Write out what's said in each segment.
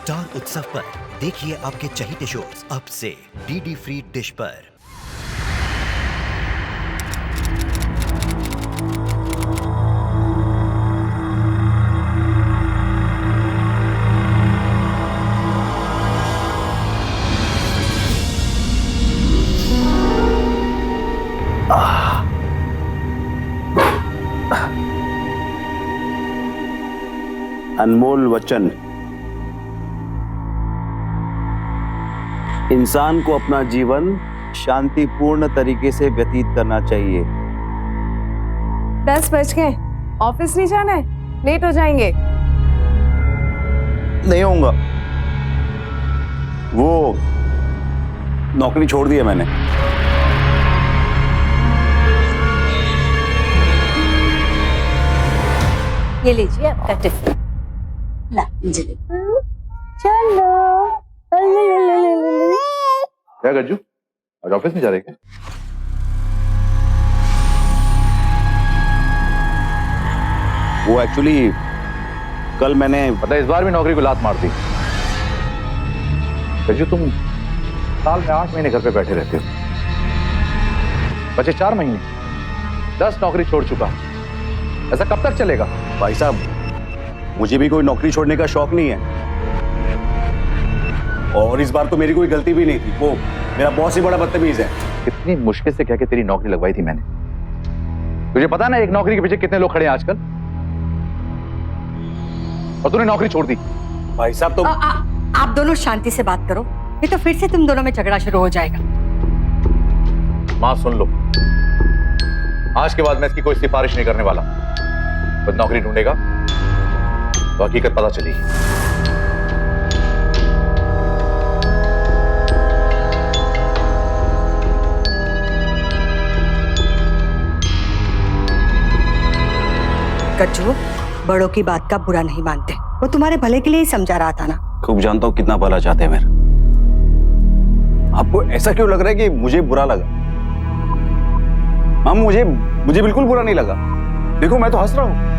Star उत्सव पर देखिए आपके चहीते शोज अब से डीडी फ्री डिश पर। अनमोल वचन। इंसान को अपना जीवन शांतिपूर्ण तरीके से व्यतीत करना चाहिए। 10 बज गए, ऑफिस नहीं जाना है, लेट हो जाएंगे। नहीं होऊंगा, वो नौकरी छोड़ दी है मैंने। ये लीजिए आपका टिफिन। ला चलो। क्या गज्जू, आज ऑफिस नहीं जा रहे क्या? वो एक्चुअली कल मैंने पता है इस बार भी नौकरी को लात मार दी। गज्जू तुम साल में 8 महीने घर पे बैठे रहते हो, बचे 4 महीने, 10 नौकरी छोड़ चुका। ऐसा कब तक चलेगा? भाई साहब, मुझे भी कोई नौकरी छोड़ने का शौक नहीं है, और इस बार तो मेरी कोई गलती भी नहीं थी। वो मेरा बॉस ही बड़ा बदतमीज है। कितनी मुश्किल से कह के तेरी नौकरी लगवाई थी मैंने। तुझे पता ना एक नौकरी के पीछे कितने लोग खड़े हैं आजकल, और तूने नौकरी छोड़ दी। भाई साहब तो आप दोनों शांति से बात करो, नहीं तो फिर से तुम दोनों में झगड़ा शुरू हो जाएगा। मां सुन लो, आज के बाद मैं इसकी कोई सिफारिश नहीं करने वाला। बस नौकरी ढूंढेगा तो हकीकत पता चलेगी। गज्जू, बड़ों की बात का बुरा नहीं मानते, वो तुम्हारे भले के लिए ही समझा रहा था ना। खूब जानता हूं कितना भला चाहते हैं मेरा। आपको ऐसा क्यों लग रहा है कि मुझे बुरा लगा? माम, मुझे बिल्कुल बुरा नहीं लगा। देखो मैं तो हंस रहा हूं।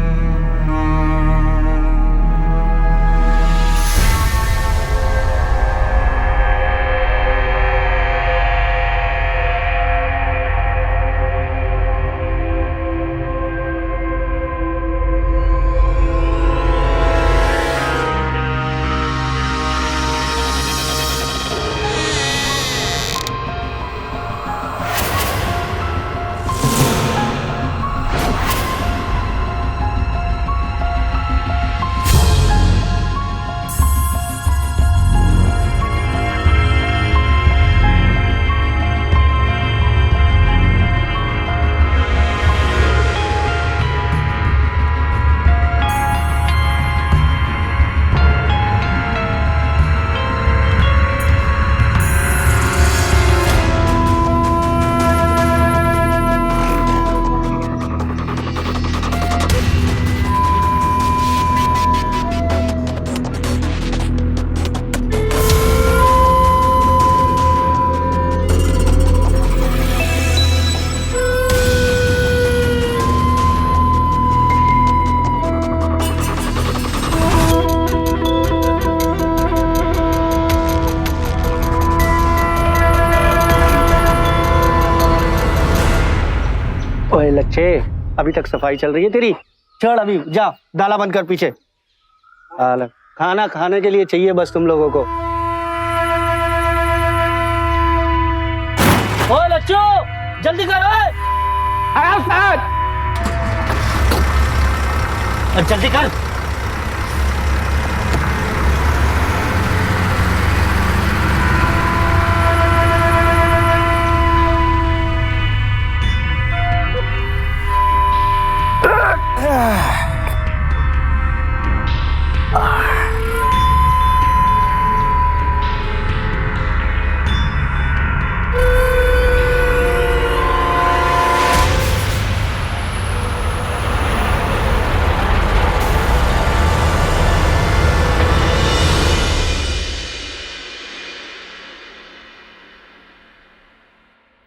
ओए लच्छे, अभी तक सफाई चल रही है तेरी? चढ़ अभी, जा डाला बंद कर पीछे। खाना खाने के लिए चाहिए बस तुम लोगों को। ओए लच्छो, जल्दी करो। जल्दी कर।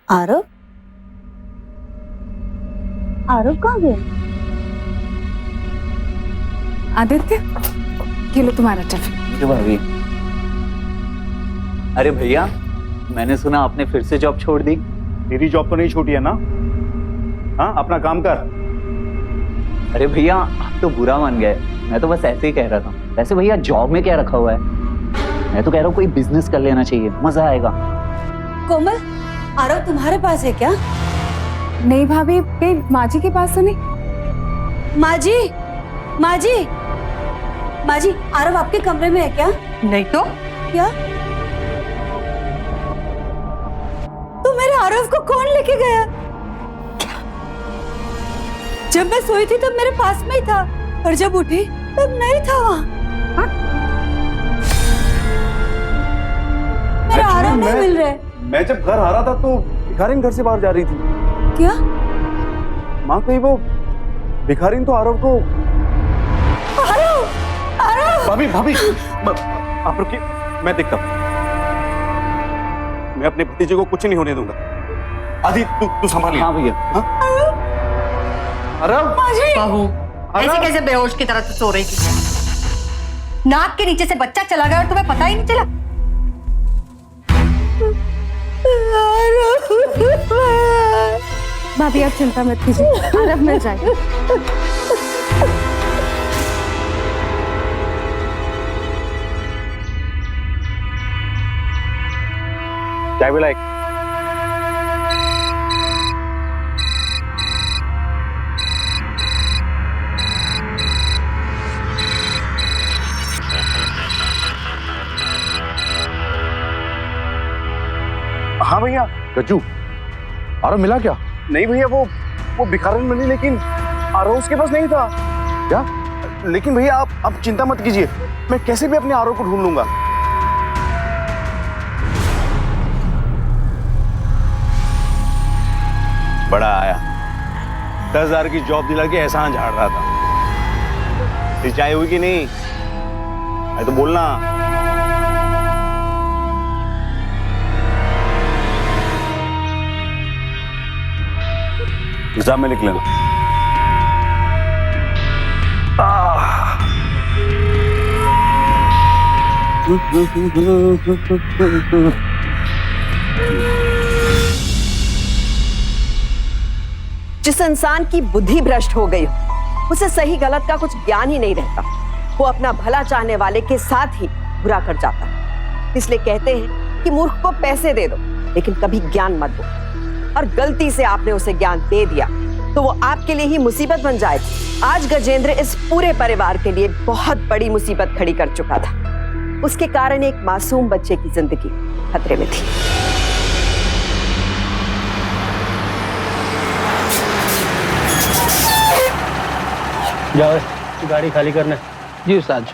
आरव, आरव कहाँ गए? आदित्य, ये लो तुम्हारा टिफिन। भाभी अरे भैया, मैंने सुना आपने फिर से जॉब छोड़ दी। तेरी जॉब तो नहीं छूटी है ना? हाँ, अपना काम कर। अरे भैया, आप तो बुरा मान गए, मैं तो बस ऐसे ही कह रहा था। वैसे भैया, जॉब में क्या रखा हुआ है? मैं तो कह रहा हूँ कोई बिजनेस कर लेना चाहिए, मजा आएगा। कोमल, आरव तुम्हारे पास है क्या? नहीं भाभी, कहीं माँ जी के पास तो नहीं? माँ जी, माँ जी, माँ जी, आरव आपके कमरे में है क्या? नहीं तो क्या? तो मेरे आरव को कौन लेके गया? जब मैं सोई थी तब मेरे पास में ही था, और जब उठी तब नहीं था वहाँ। मेरा आरव नहीं मिल रहा है। मैं जब घर आ रहा था तो भिखारिन घर से बाहर जा रही थी। क्या? माँ, कहीं वो भिखारिन तो आरव को। आरव, आरव! भाभी भाभी, आप रुकिए, मैं देखता हूँ। मैं अपने भतीजे को कुछ नहीं होने दूंगा। आदि, तू संभालिए। हाँ भैया। आरव, बाबू, ऐसे कैसे बेहोश की तरह सो रही थी? नाक के नीचे से बच्चा चला गया और तुम्हें पता ही नहीं चला? भाभी आप चिंता मत कीजिए, आरव मिल जाएगा। चाय पिलाई। हाँ भैया। गज्जू, आरव मिला क्या? नहीं भैया, वो भिखारिन मिली, लेकिन आरव उसके पास नहीं था। क्या? लेकिन भैया आप चिंता मत कीजिए, मैं कैसे भी अपने आरव को ढूंढ लूंगा। बड़ा आया, 10,000 की जॉब दिला के एहसान झाड़ रहा था। सिंचाई हुई कि नहीं? मैं तो बोलना। हिसाब में लिख लेना। जिस इंसान की बुद्धि भ्रष्ट हो गई हो, उसे सही गलत का कुछ ज्ञान ही नहीं रहता। वो अपना भला चाहने वाले के साथ ही बुरा कर जाता है। इसलिए कहते हैं कि मूर्ख को पैसे दे दो, लेकिन कभी ज्ञान मत दो। और गलती से आपने उसे ज्ञान दे दिया तो वो आपके लिए ही मुसीबत बन जाएगी। आज गजेंद्र इस पूरे परिवार के लिए बहुत बड़ी मुसीबत खड़ी कर चुका था। उसके कारण एक मासूम बच्चे की जिंदगी खतरे में थी। जाओ, गाड़ी खाली करना। जी उस्ताद।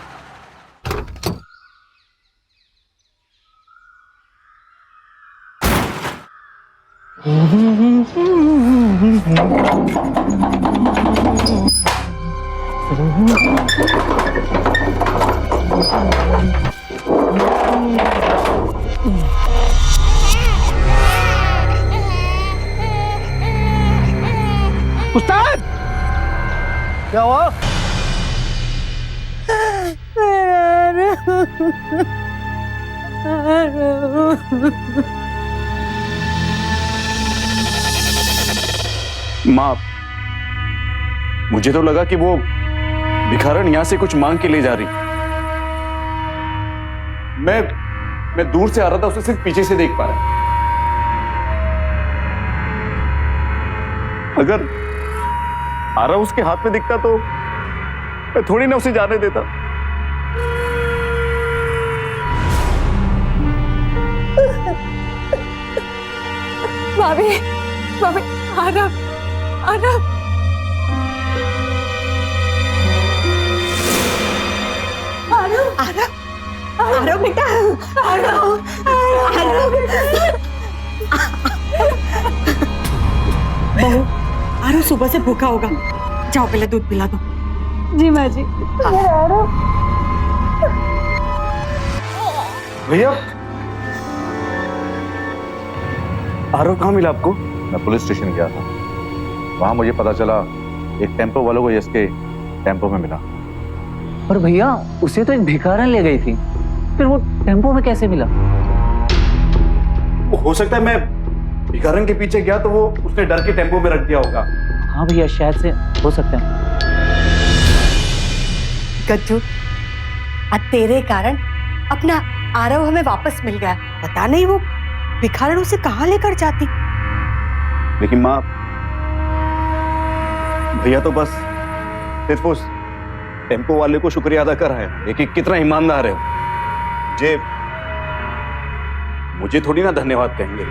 उस्ताद, क्या हुआ? माँ, मुझे तो लगा कि वो भिखारन यहां से कुछ मांग के ले जा रही। मैं दूर से आ रहा था, उसे सिर्फ पीछे से देख पा रहा। अगर आरव उसके हाथ में दिखता तो मैं थोड़ी ना उसे जाने देता। भाभी, भाभी, आरव, आरव, आरव, आरव, आरव बेटा, आरव, आरव बहू, आरव सुबह से भूखा होगा, जाओ पहले दूध पिला दो। जी माँ जी। भैया, आरव कहाँ मिला आपको? मैं पुलिस स्टेशन गया था, वहां मुझे पता चला एक टेम्पो वालों को यश के टेम्पो में मिला। और भैया, उसे तो एक भिखारन ले गई थी, फिर वो टेम्पो में कैसे मिला? वो हो सकता है मैं भिखारन के पीछे गया तो वो उसने डर के टेम्पो में रख दिया होगा। हाँ भैया, शायद से हो सकता है। गज्जू, आज तेरे कारण अपना आरव हमें वापस मिल गया। पता नहीं वो भिखारन उसे कहाँ लेकर जाती। लेकिन माँ, भैया तो बस सिर्फ उस टेम्पो वाले को शुक्रिया अदा कर रहे हैं कि कितना ईमानदार है वो। मुझे थोड़ी ना धन्यवाद कहेंगे।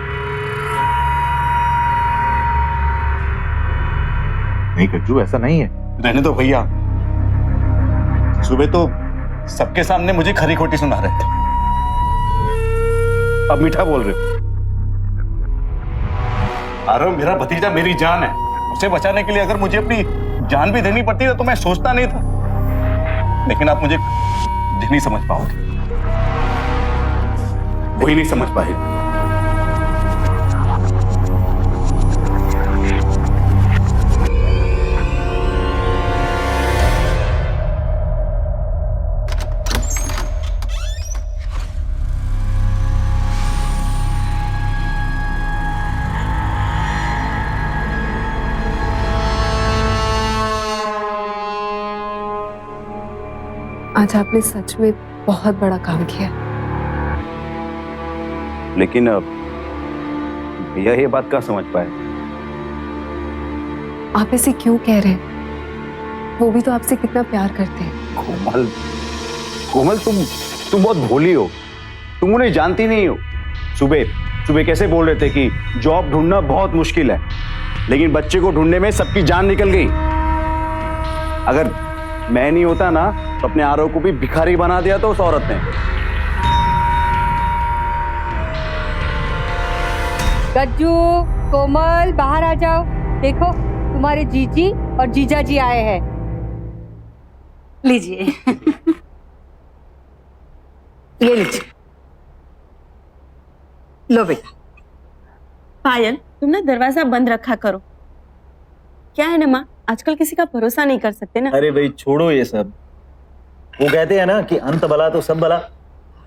नहीं गज्जू, ऐसा नहीं है। रहने दो भैया, सुबह तो सबके सामने मुझे खरी खोटी सुना रहे थे, अब मीठा बोल रहे हो। आरव मेरा भतीजा, मेरी जान है। उसे बचाने के लिए अगर मुझे अपनी जान भी देनी पड़ती तो मैं सोचता नहीं था। लेकिन आप मुझे नहीं समझ पाओगे, वही नहीं समझ पाए। आज आपने सच में बहुत बड़ा काम किया। लेकिन भैया ये बात कहाँ समझ पाए? आप ऐसे क्यों कह रहे हैं? वो भी तो आपसे कितना प्यार करते हैं। कोमल, कोमल तुम बहुत भोली हो, तुम उन्हें जानती नहीं हो। सुबह कैसे बोल रहे थे कि जॉब ढूंढना बहुत मुश्किल है, लेकिन बच्चे को ढूंढने में सबकी जान निकल गई। अगर मैं नहीं होता ना तो अपने आरव को भी भिखारी बना दिया था उस औरत ने। गज्जू, कोमल, बाहर आ जाओ। देखो तुम्हारे जीजी और जीजा जी आए हैं। लीजिए। ये लीजिए, लो बेटा। पायल, तुम ना दरवाजा बंद रखा करो। क्या है ना माँ, आजकल किसी का भरोसा नहीं कर सकते ना। अरे भाई छोड़ो ये सब। वो कहते हैं ना कि अंत भला तो सब भला।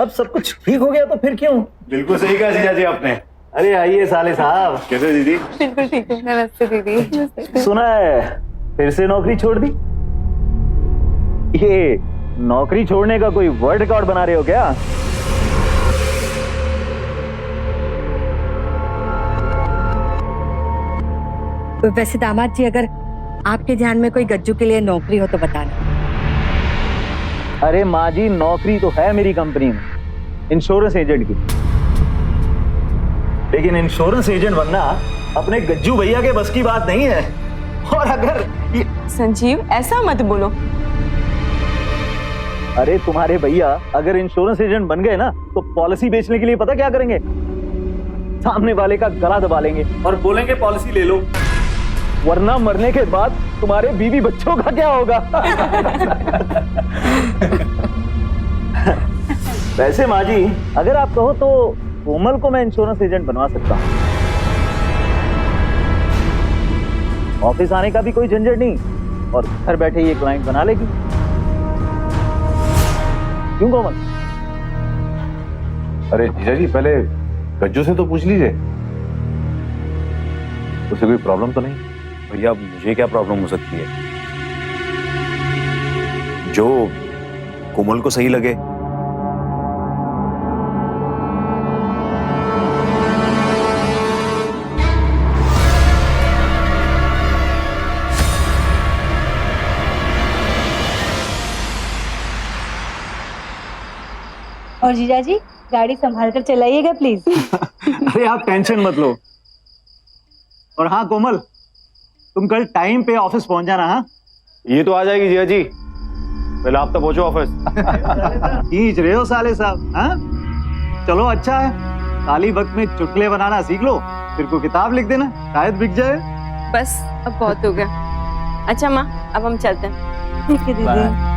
अब सब कुछ ठीक हो गया तो फिर क्यों? बिल्कुल सही कहा जीजा जी आपने। अरे आइए साले साहब। कैसे दीदी? बिल्कुल ठीक है। नमस्ते दीदी। सुना है फिर से नौकरी छोड़ दी? ये नौकरी छोड़ने का कोई वर्ल्ड रिकॉर्ड बना रहे हो क्या? वैसे दामाद जी, अगर आपके ध्यान में कोई गज्जू के लिए नौकरी हो तो बताना। अरे माँ जी, नौकरी तो है मेरी कंपनी में, इंश्योरेंस एजेंट की। लेकिन इंश्योरेंस एजेंट बनना अपने गज्जू भैया के बस की बात नहीं है। और अगर ये... संजीव, ऐसा मत बोलो। अरे तुम्हारे भैया अगर इंश्योरेंस एजेंट बन गए ना तो पॉलिसी बेचने के लिए पता क्या करेंगे? सामने वाले का गला दबा लेंगे और बोलेंगे पॉलिसी ले लो, वरना मरने के बाद तुम्हारे बीवी बच्चों का क्या होगा? वैसे माँ जी, अगर आप कहो तो कोमल को मैं इंश्योरेंस एजेंट बनवा सकता हूँ। ऑफिस आने का भी कोई झंझट नहीं और घर बैठे ये क्लाइंट बना लेगी। क्यों कोमल? अरे जीजा जी, पहले गज्जू से तो पूछ लीजिए, उसे कोई प्रॉब्लम तो नहीं? भैया मुझे क्या प्रॉब्लम हो सकती है? जो कोमल को सही लगे। और जीजा जी, गाड़ी संभाल कर चलाइएगा प्लीज। अरे आप टेंशन मत लो। और हाँ कोमल, तुम कल टाइम पे ऑफिस पहुंच जाना। हाँ, ये तो आ जाएगी जीजा जी, पहले आप तो पहुंचो ऑफिस। खींच रहे हो साले साहब। हाँ चलो, अच्छा है, खाली वक्त में चुटकुले बनाना सीख लो, फिर को किताब लिख देना, शायद बिक जाए। बस अब बहुत हो गया। अच्छा माँ, अब हम चलते हैं। ठीक है दीदी।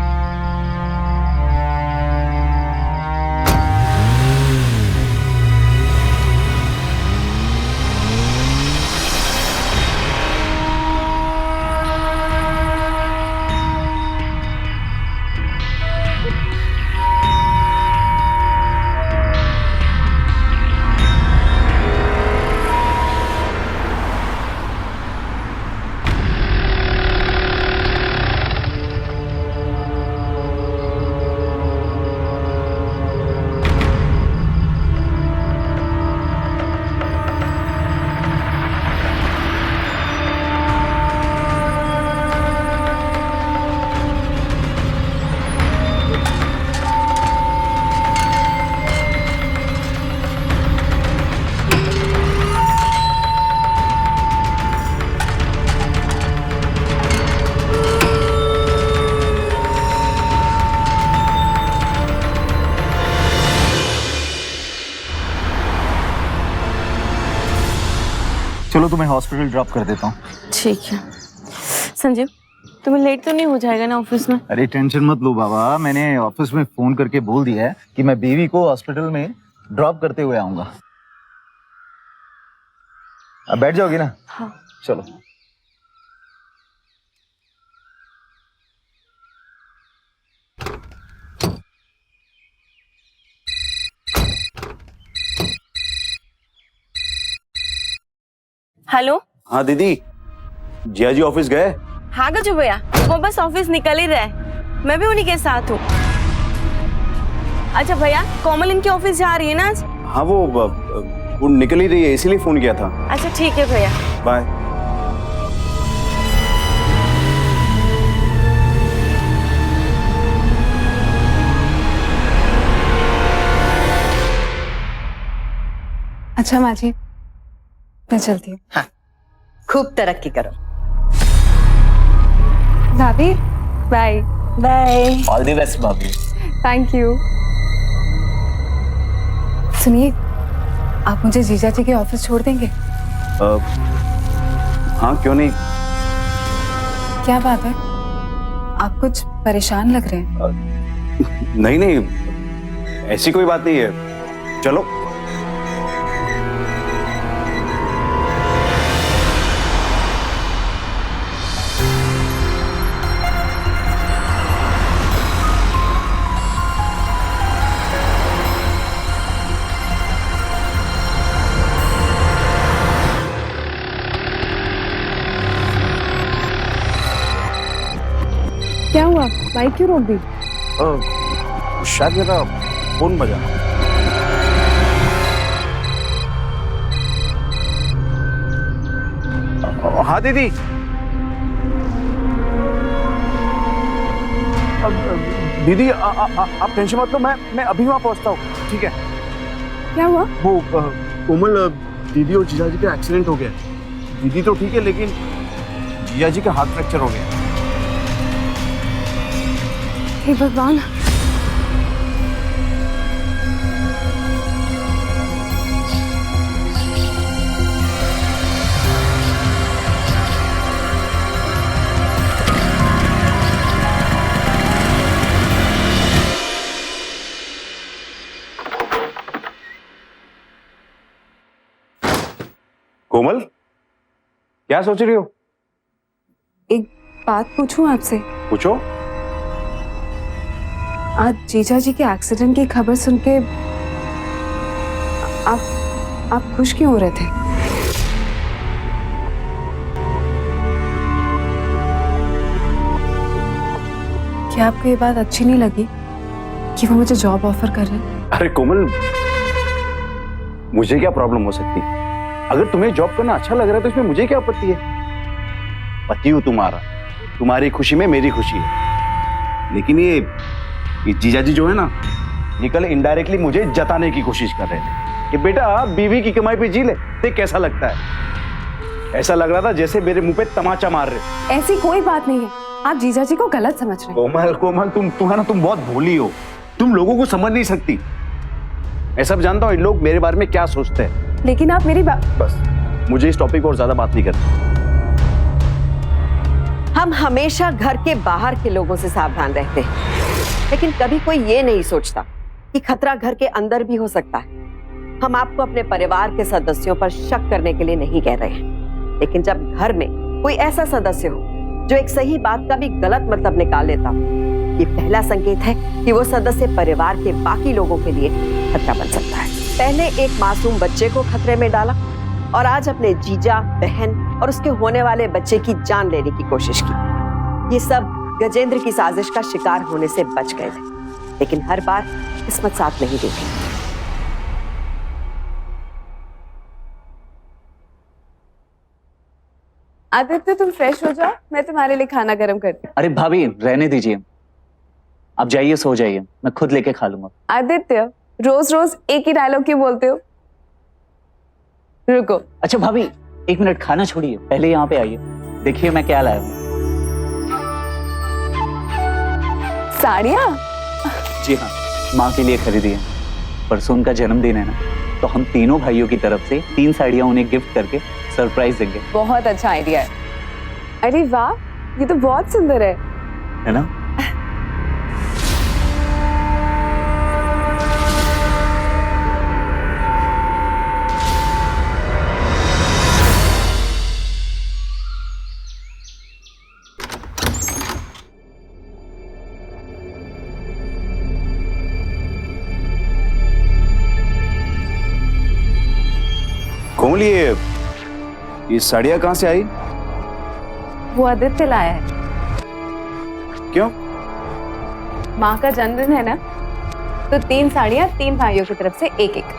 चलो तुम्हें हॉस्पिटल ड्रॉप कर देता हूँ। ठीक है। संजीव, तुम्हें लेट तो नहीं हो जाएगा ना ऑफिस में? अरे टेंशन मत लो बाबा, मैंने ऑफिस में फोन करके बोल दिया है कि मैं बीवी को हॉस्पिटल में ड्रॉप करते हुए आऊंगा। अब बैठ जाओगी ना? हाँ। चलो। हेलो। हाँ दीदी, जिया जी ऑफिस गए? हाँ गजू भैया, वो बस ऑफिस निकल ही रहे, मैं भी उन्हीं के साथ हूँ। अच्छा भैया, कोमल इनके ऑफिस जा रही है ना आज? हाँ वो निकल ही रही है, इसीलिए फोन किया था। अच्छा ठीक है भैया, बाय। अच्छा माँ जी, मैं चलती हूँ। हाँ, खूब तरक्की करो। भाभी bye. Bye. All the best भाभी। Thank you. सुनिए, आप मुझे जीजा जी के ऑफिस छोड़ देंगे? हाँ क्यों नहीं। क्या बात है, आप कुछ परेशान लग रहे हैं। नहीं नहीं, ऐसी कोई बात नहीं है, चलो। क्या हुआ, बाइक क्यों रोक दी? शायद मेरा फोन बजा। हाँ दीदी। दीदी आप टेंशन मत लो, मैं अभी वहां पहुंचता हूँ, ठीक है? क्या हुआ? वो कोमल दीदी और जीजा जी का एक्सीडेंट हो गया। दीदी तो ठीक है, लेकिन जीजा जी का हाथ फ्रैक्चर हो गया। हे भगवान। कोमल, क्या सोच रही हो? एक बात पूछूं आपसे? पूछो। आज जीजा जी के एक्सीडेंट की खबर सुन के आप खुश क्यों हो रहे थे? क्या आपको ये बात अच्छी नहीं लगी कि वो मुझे जॉब ऑफर कर रहे हैं? अरे कोमल, मुझे क्या प्रॉब्लम हो सकती? अगर तुम्हें जॉब करना अच्छा लग रहा है तो इसमें मुझे क्या आपत्ति है? पति हूं तुम्हारा, तुम्हारी खुशी में मेरी खुशी है। लेकिन ये जीजाजी जो है ना, ये कल इनडायरेक्टली मुझे जताने की कोशिश कर रहे थे कि बेटा बीवी की कमाई पे जी ले, देख कैसा लगता है। ऐसा लग रहा था जैसे मेरे मुंह पे तमाचा मार रहे। ऐसी कोई बात नहीं है, आप जीजा जी को गलत समझ रहे हैं। कोमल कोमल, तुम बहुत भोली हो, तुम लोगों को समझ नहीं सकती। मैं सब जानता हूँ इन लोग मेरे बारे में क्या सोचते हैं। लेकिन आप मेरी बात। बस मुझे इस टॉपिक पर और ज्यादा बात नहीं करनी। हम हमेशा घर के बाहर के लोगों से सावधान रहते हैं, लेकिन कभी कोई ये नहीं सोचता कि खतरा घर के अंदर भी हो सकता है। हम आपको अपने परिवार के सदस्यों पर शक करने के लिए नहीं कह रहे हैं, लेकिन जब घर में कोई ऐसा सदस्य हो जो एक सही बात का भी गलत मतलब निकाल लेता, ये पहला संकेत है कि वो सदस्य परिवार के बाकी लोगों के लिए खतरा बन सकता है। पहले एक मासूम बच्चे को खतरे में डाला और आज अपने जीजा, बहन और उसके होने वाले बच्चे की जान लेने की कोशिश की। ये सब गजेंद्र की साजिश का शिकार होने से बच गए थे, लेकिन हर बार किस्मत साथ नहीं देती। आदित्य, तुम फ्रेश हो जाओ, मैं तुम्हारे लिए खाना गर्म करती हूँ। अरे भाभी रहने दीजिए, आप जाइए सो जाइए, मैं खुद लेके खा लूंगा। आदित्य, रोज रोज एक ही डायलॉग क्यों बोलते हो? रुको। अच्छा भाभी, एक मिनट, खाना छोड़िए, पहले यहाँ पे आइए, देखिए मैं क्या लाया हूँ। साड़ियाँ? जी हाँ, माँ के लिए खरीदी है, परसों उनका जन्मदिन है ना, तो हम तीनों भाइयों की तरफ से 3 साड़ियां उन्हें गिफ्ट करके सरप्राइज देंगे, बहुत अच्छा आइडिया है। अरे वाह, ये तो बहुत सुंदर है। है ना? कोमल, ये साड़ियाँ कहाँ से आई? वो आदित्य लाया है। क्यों? माँ का जन्मदिन है ना, तो 3 साड़ियाँ 3 भाइयों की तरफ से एक एक।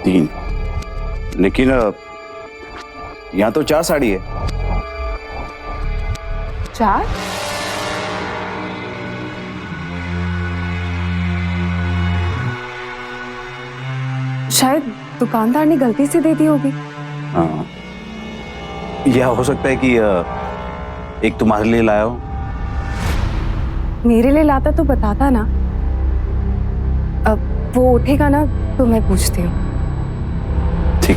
3? लेकिन यहाँ तो 4 साड़ी है। 4? शायद दुकानदार ने गलती से दे दी होगी। हाँ, यह हो सकता है कि एक तुम्हारे लिए लाया हो। मेरे लिए लाता तो बताता ना। अब वो उठेगा ना तो मैं पूछती हूँ। ठीक।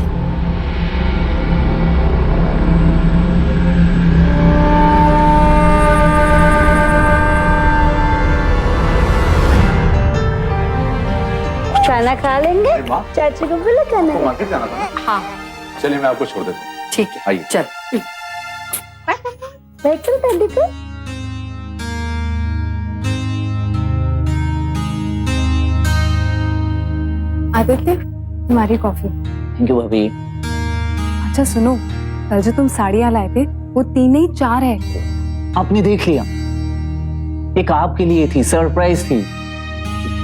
खाना खा लेंगे? चाची को बोलो खाना। मार्केट जाना था ना? हाँ चलिए मैं आपको छोड़ देता हूँ। ठीक है, आइए। चल बैठो दादी को। आदित्य, तुम्हारी कॉफी। थैंक यू भाभी। अच्छा सुनो, कल जो तुम साड़ियाँ लाए थे वो 3 नहीं 4 है। आपने देख लिया, एक आपके लिए थी, सरप्राइज थी।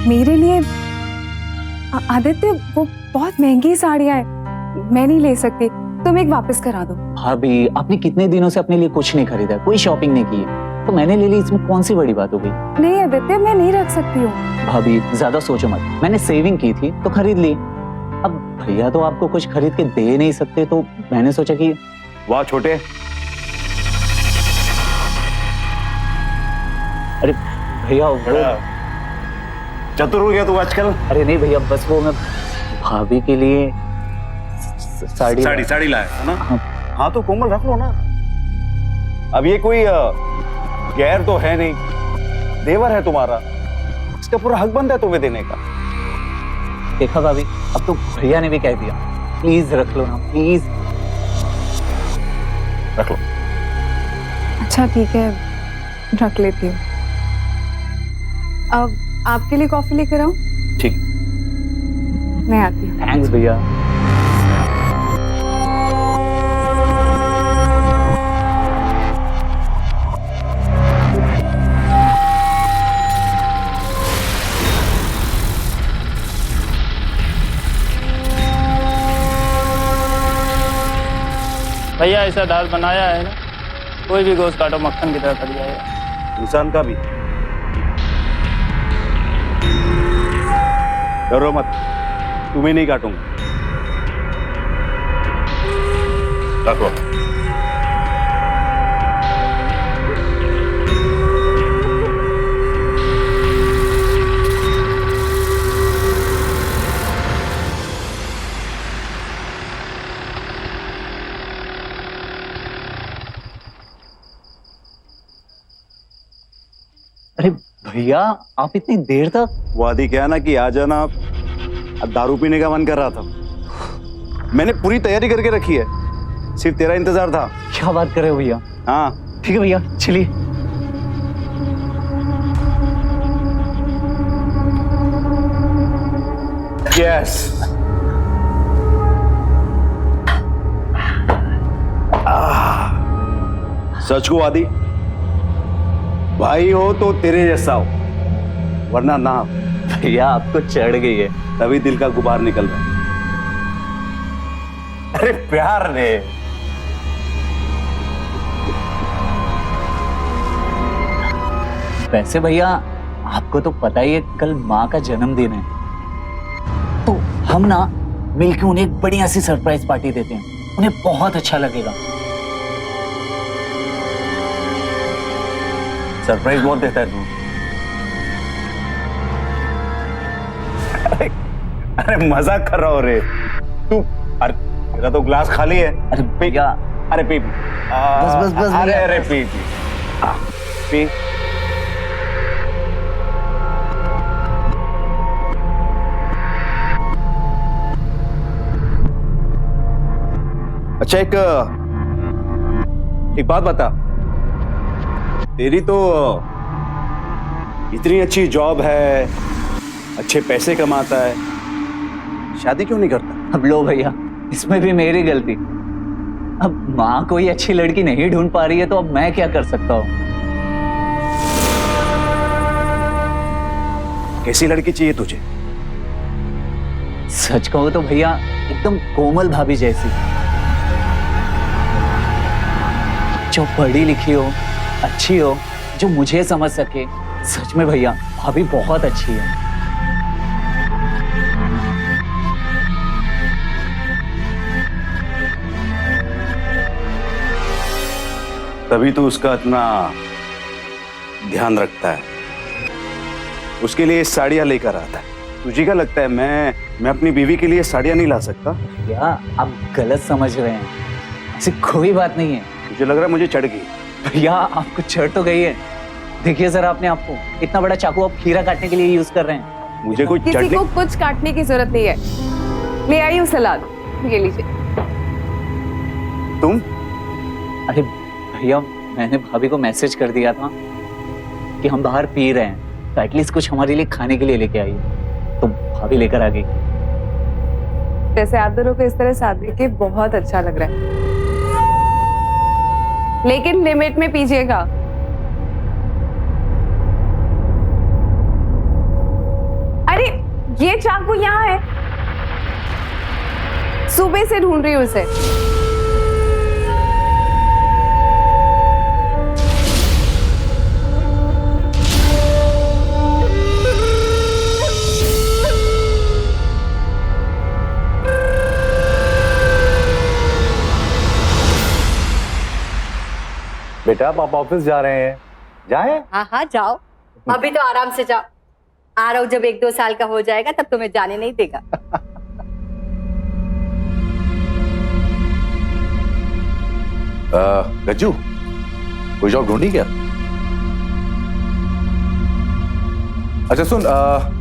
मेरे लिए? आदित्य, वो बहुत महंगी साड़ियाँ है, मैं नहीं ले सकती। तुम एक वापस करा दो। भाभी, आपने कितने दिनों से अपने लिए कुछ नहीं खरीदा, कोई शॉपिंग नहीं की है, तो मैंने ले ली, इसमें कौन सी बड़ी बात हो गई? नहीं आदित्य, मैं नहीं रख सकती हूँ। भाभी ज्यादा सोचो मत, मैंने सेविंग की थी तो खरीद ली। अब भैया तो आपको कुछ खरीद के दे नहीं सकते, तो मैंने सोचा कि वाह छोटे। अरे भैया वो, चतुर हो गया तू आजकल। अरे नहीं भैया, बस वो मैं भाभी के लिए साड़ी लाया है ना? हाँ तो कोमल रख लो ना। अब ये कोई गैर तो है नहीं, देवर है तुम्हारा, इसका पूरा हक बनता है तुम्हें देने का। देखा भाभी, अब तो भैया ने भी कह दिया, प्लीज रख लो ना, प्लीज रख लो। अच्छा ठीक है, रख लेती हूँ। अब आपके लिए कॉफी लेकर आऊं? ठीक। मैं आती हूँ। थैंक्स भैया। भैया ऐसा दाल बनाया है ना, कोई भी गोश्त काटो मक्खन की तरह कट जाएगा। इंसान का भी। डरो मत, तुम्हें नहीं काटूंगा। रखो। अरे भैया, आप इतनी देर तक? वादी क्या ना कि आ जाना, अब दारू पीने का मन कर रहा था। मैंने पूरी तैयारी करके रखी है, सिर्फ तेरा इंतजार था। क्या बात कर रहे हो भैया? हाँ ठीक है भैया, चलिए। यस। सच को वादी, भाई हो तो तेरे जैसा हो, वरना ना। भैया आपको चढ़ गई है, तभी दिल का गुबार निकल रहा है। अरे प्यार ने। वैसे भैया आपको तो पता ही है, कल माँ का जन्मदिन है, तो हम ना मिलके उन्हें एक बढ़िया सी सरप्राइज पार्टी देते हैं, उन्हें बहुत अच्छा लगेगा। सरप्राइज बहुत देता है तू। अरे मजाक कर रहा हो रे तू। अरे मेरा तो ग्लास खाली है। अरे भैया, अरे पी पी। बस अरे भैया। अरे पी पी पी। अच्छा एक बात बता, तेरी तो इतनी अच्छी जॉब है, अच्छे पैसे कमाता है, शादी क्यों नहीं करता? अब लो भैया, इसमें भी मेरी गलती। अब माँ कोई अच्छी लड़की नहीं ढूंढ पा रही है तो अब मैं क्या कर सकता हूँ? कैसी लड़की चाहिए तुझे? सच कहूँ तो भैया एकदम कोमल भाभी जैसी, जो पढ़ी लिखी हो, अच्छी हो, जो मुझे समझ सके। सच में भैया भाभी बहुत अच्छी है। तभी तो उसका इतना ध्यान रखता है, उसके लिए साड़ियां लेकर आता है। तुझे क्या लगता है मैं अपनी बीवी के लिए साड़ियां नहीं ला सकता? भैया आप गलत समझ रहे हैं, ऐसी कोई बात नहीं है। मुझे लग रहा है मुझे चढ़ गई। भैया आपको चढ़ तो गई है, देखिए जरा अपने आप को, इतना बड़ा चाकू आप खीरा काटने के लिए यूज कर रहे हैं। मुझे कोई किसी चढ़ने को कुछ काटने की जरूरत नहीं है। ले आई हूँ सलाद, ये लीजिए। तुम? अरे भैया मैंने भाभी को मैसेज कर दिया था कि हम बाहर पी रहे हैं, तो एटलीस्ट कुछ हमारे लिए खाने के लिए लेके आई, तो भाभी लेकर आ गई। जैसे आप दोनों को इस तरह साथ देख के बहुत अच्छा लग रहा है, लेकिन लिमिट में पीजिएगा। अरे ये चाकू यहाँ है, सुबह से ढूंढ रही हूँ उसे। बेटा पापा ऑफिस जा रहे हैं, जाए? हाँ हाँ जाओ, अभी तो आराम से जाओ। आरव जब 1-2 साल का हो जाएगा तब तुम्हें जाने नहीं देगा। गज्जू कोई जॉब ढूंढी क्या? अच्छा सुन,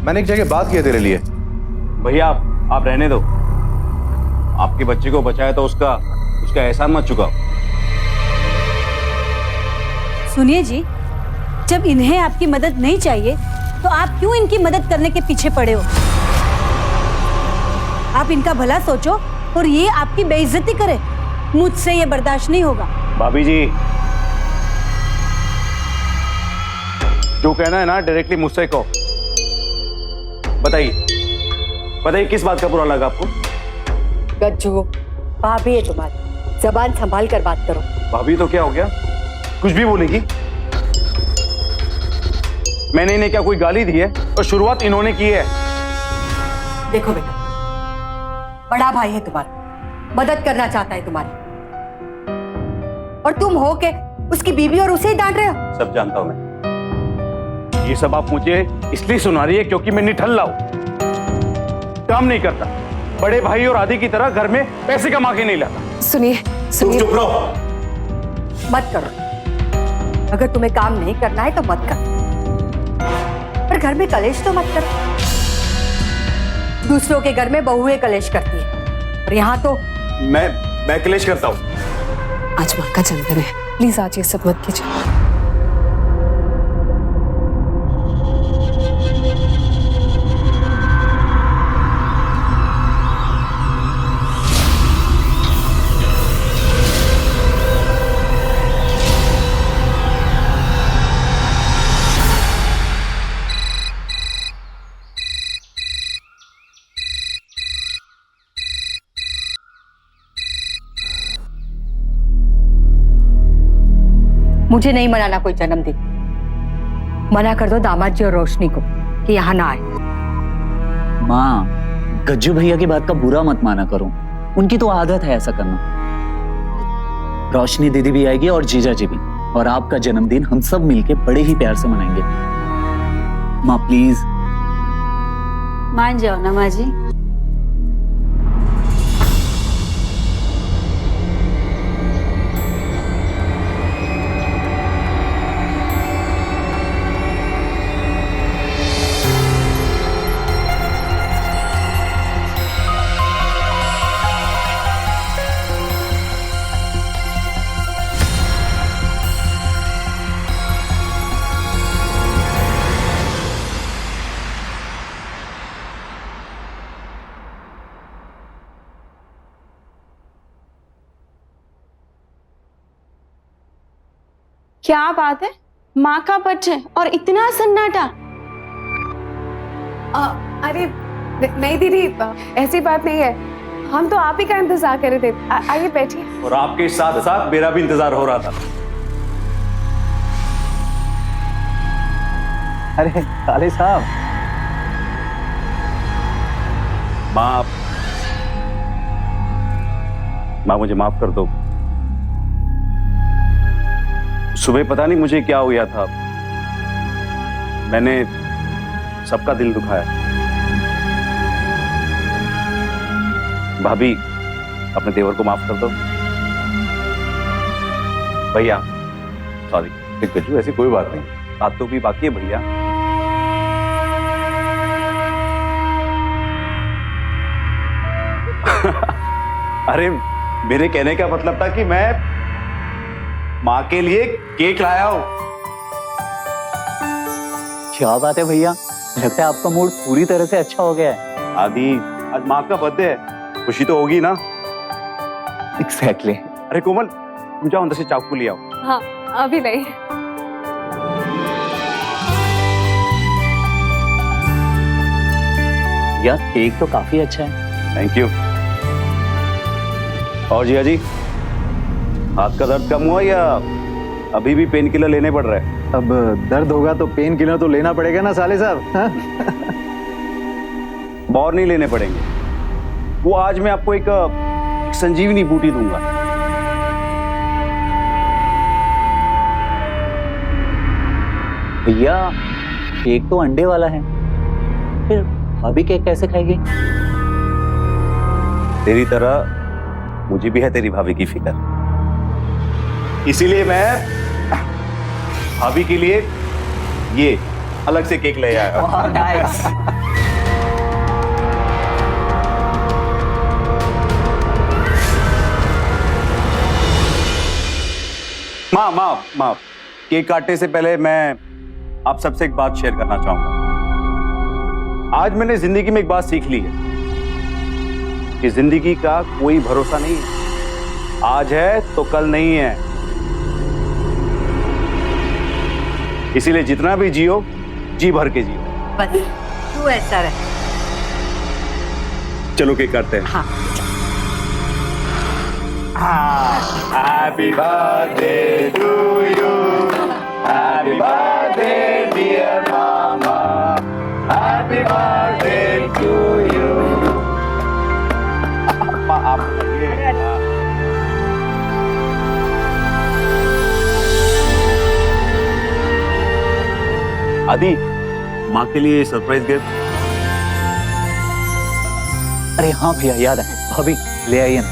मैंने एक जगह बात की है तेरे लिए। भैया आप रहने दो, आपके बच्चे को बचाया तो उसका एहसान मत चुकाओ। सुनिए जी, जब इन्हें आपकी मदद नहीं चाहिए तो आप क्यों इनकी मदद करने के पीछे पड़े हो? आप इनका भला सोचो और ये आपकी बेइज्जती करे। मुझसे ये बर्दाश्त नहीं होगा। भाभी जी, जो कहना है ना डायरेक्टली मुझसे कहो। बताइए किस बात का बुरा लगा आपको? गज्जू भाभी है तुम्हारी, जबान संभाल कर बात करो। भाभी तो क्या हो गया, कुछ भी बोलेगी? मैंने इन्हें क्या कोई गाली दी है? और शुरुआत इन्होंने की है। देखो बेटा, बड़ा भाई है तुम्हारा, मदद करना चाहता है तुम्हारी, और तुम हो के उसकी बीवी और उसे ही डांट रहे हो। सब जानता हूं मैं, ये सब आप मुझे इसलिए सुना रही है क्योंकि मैं निठल्ला हूं, काम नहीं करता, बड़े भाई और आदि की तरह घर में पैसे कमा के नहीं लाता। सुनिए चुप रहो। मत करो, अगर तुम्हें काम नहीं करना है तो मत करो, पर घर में कलेश तो मत करो। दूसरों के घर में बहुएं कलेश करती है, और यहाँ तो मैं कलेश करता हूँ। आज माँ का जन्मदिन है, प्लीज आज ये सब मत कीजिए। मुझे नहीं मनाना कोई जन्मदिन, मना कर दो दामाद जी और रोशनी को कि यहाँ ना आए। माँ, गज्जू भैया की बात का बुरा मत माना करो, उनकी तो आदत है ऐसा करना। रोशनी दीदी भी आएगी और जीजा जी भी, और आपका जन्मदिन हम सब मिलके बड़े ही प्यार से मनाएंगे। माँ प्लीज मान जाओ ना माँ जी, क्या बात है, माँ का बर्थडे और इतना सन्नाटा? अरे नहीं दीदी, ऐसी बात नहीं है। हम तो आप ही का इंतजार कर रहे थे। आइए बैठिए। और आपके साथ साथ मेरा भी इंतजार हो रहा था। अरे साले साहब, माँ मुझे माफ कर दो। सुबह पता नहीं मुझे क्या हुआ था, मैंने सबका दिल दुखाया। भाभी, अपने देवर को माफ कर दो। भैया सॉरी, गज्जू ऐसी कोई बात नहीं, बात तो भी बाकी है भैया। अरे मेरे कहने का मतलब था कि मैं माँ के लिए केक लाया हूं। क्या बात है भैया, लगता है आपका मूड पूरी तरह से अच्छा हो गया है। आदि, आज माँ का बर्थडे है, खुशी तो होगी ना? एग्जैक्टली। अरे कोमल, तुम जाओ अंदर से चाकू ले आओ। हाँ, अभी नहीं। यार केक तो काफी अच्छा है। Thank you. और जिया जी, हाथ का दर्द कम हुआ या अभी भी पेन किलर लेने पड़ रहा है? अब दर्द होगा तो पेन किलर तो लेना पड़ेगा ना साले साहब। हाँ? और नहीं लेने पड़ेंगे, वो आज मैं आपको एक संजीवनी बूटी दूंगा। भैया केक तो अंडे वाला है, फिर भाभी केक कैसे खाएगी? तेरी तरह मुझे भी है तेरी भाभी की फिक्र, इसीलिए मैं भाभी के लिए ये अलग से केक ले आया। नाइस। माँ, केक काटने से पहले मैं आप सबसे एक बात शेयर करना चाहूंगा। आज मैंने जिंदगी में एक बात सीख ली है कि जिंदगी का कोई भरोसा नहीं है, आज है तो कल नहीं है। इसीलिए जितना भी जियो, जी भर के जियो। बस तू ऐसा रहे। चलो केक काटते हैं। हाँ। Happy birthday to you. Happy birthday dear mama. Happy birthday to you. आप आदि, माँ के लिए सरप्राइज गिफ्ट। अरे हाँ भैया, याद है, भाभी ले आइए ना।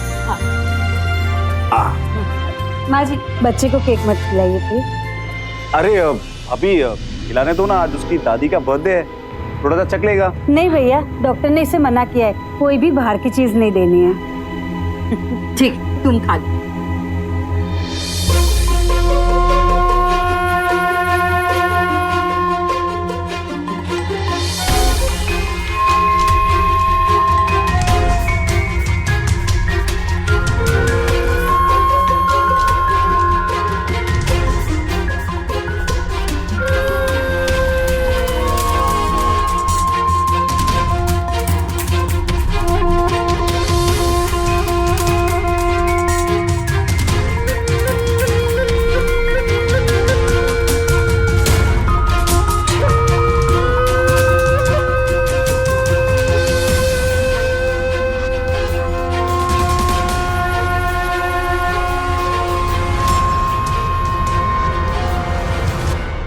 माँ जी, बच्चे को केक मत खिलाइए प्लीज। अरे अभी खिलाने दो ना, आज उसकी दादी का बर्थडे है, थोड़ा सा चख लेगा। नहीं भैया, डॉक्टर ने इसे मना किया है, कोई भी बाहर की चीज नहीं देनी है। ठीक, तुम खा लो।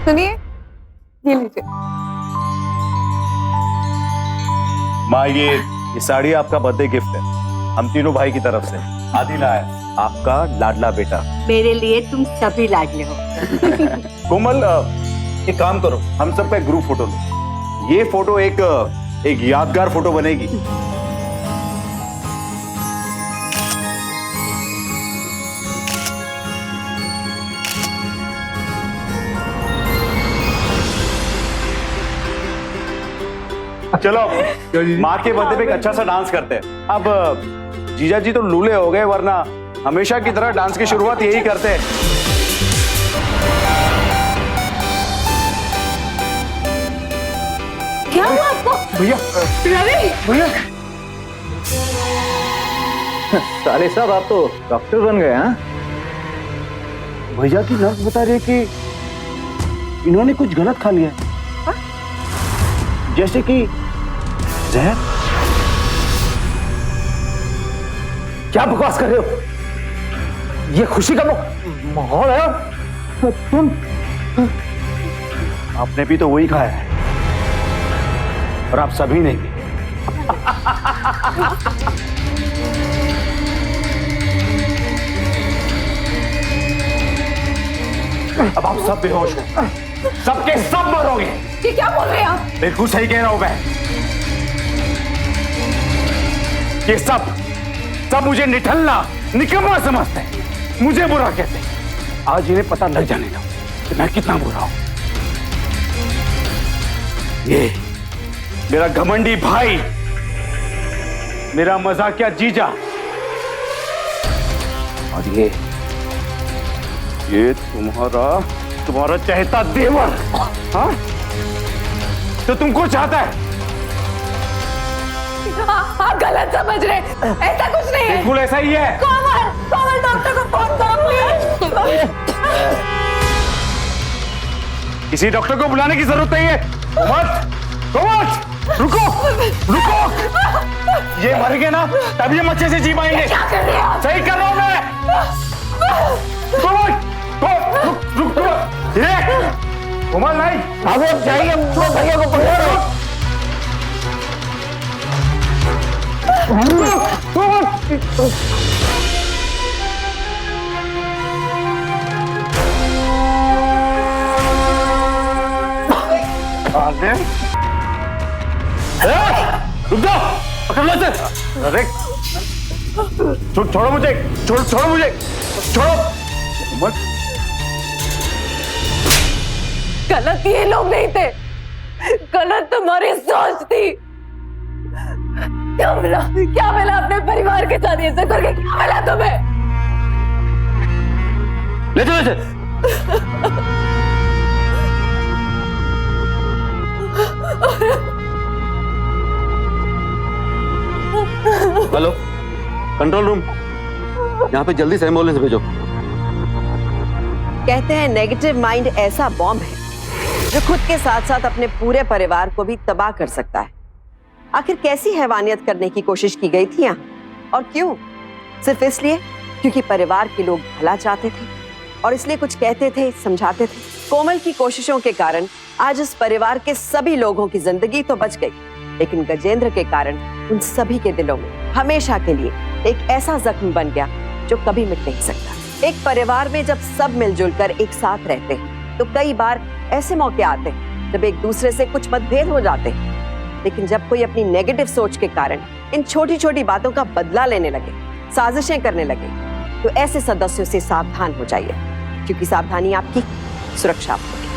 सुनिए, ये लीजिए। माँ, ये साड़ी आपका बर्थडे गिफ्ट है, हम तीनों भाई की तरफ से। आदिला है आपका लाडला बेटा। मेरे लिए तुम सभी लाडले हो। कोमल, एक काम करो, हम सबका एक ग्रुप फोटो लो। ये फोटो एक यादगार फोटो बनेगी। चलो माँ के बर्थडे पे एक अच्छा सा डांस करते हैं। अब जीजा जी तो लूले हो गए, वरना हमेशा की तरह डांस की शुरुआत यही करते हैं। भैया भैया साले साहब आप तो डॉक्टर बन गए हैं। भैया की नर्स बता रही है कि इन्होंने कुछ गलत खा लिया है, जैसे कि जहर। क्या बकवास कर रहे हो? ये खुशी का माहौल है और तुम आपने भी तो वही खाया है और आप सभी ने भी। अब आप सब बेहोश हो, सबके सब मरोगे। ये क्या बोल रहे हैं आप? बिल्कुल सही कह रहा हूं मैं। ये सब मुझे निठल्ला निकम्मा समझते हैं, मुझे बुरा कहते हैं। आज इन्हें पता लग जाने दो कि मैं कितना बुरा हूं। ये मेरा घमंडी भाई, मेरा मजाकिया जीजा, और ये तुम्हारा चहेता देवर, हाँ? तो तुमको चाहता है। आप गलत समझ रहे हैं, ऐसा कुछ नहीं है। बिल्कुल ऐसा ही है। कोमल डॉक्टर को फोन करो प्लीज। किसी डॉक्टर को बुलाने की जरूरत नहीं है। कोमल, रुको रुको, ये मर गए ना तब ये अच्छे से जी पाएंगे। क्या कर रहे हैं आप? सही कर रहा हूं मैं। कोमल रुक कोमल नहीं, आगे जाइए, भैया को पकड़ो। रुक जाओ, पकड़ लो इसे। अरे छोड़ो मुझे, छोड़ो मुझे, छोड़ो। गलत ये लोग नहीं थे, गलत तुम्हारी सोच थी। क्या मिला अपने परिवार के साथ ये सब करके? क्या मिला तुम्हें? ले चलो इसे। हेलो, कंट्रोल रूम, यहाँ पे जल्दी से एम्बुलेंस भेजो। कहते हैं नेगेटिव माइंड ऐसा बॉम्ब है जो खुद के साथ साथ अपने पूरे परिवार को भी तबाह कर सकता है। आखिर कैसी हैवानियत करने की कोशिश की गई थी यहाँ, और क्यों? सिर्फ इसलिए क्योंकि परिवार के लोग भला चाहते थे और इसलिए कुछ कहते थे, समझाते थे। कोमल की कोशिशों के कारण आज इस परिवार के सभी लोगों की जिंदगी तो बच गई, लेकिन गजेंद्र के कारण उन सभी के दिलों में हमेशा के लिए एक ऐसा जख्म बन गया जो कभी मिट नहीं सकता। एक परिवार में जब सब मिलजुल कर एक साथ रहते हैं तो कई बार ऐसे मौके आते हैं जब एक दूसरे से कुछ मतभेद हो जाते हैं, लेकिन जब कोई अपनी नेगेटिव सोच के कारण इन छोटी छोटी बातों का बदला लेने लगे, साजिशें करने लगे, तो ऐसे सदस्यों से सावधान हो जाइए, क्योंकि सावधानी आपकी सुरक्षा आपकी।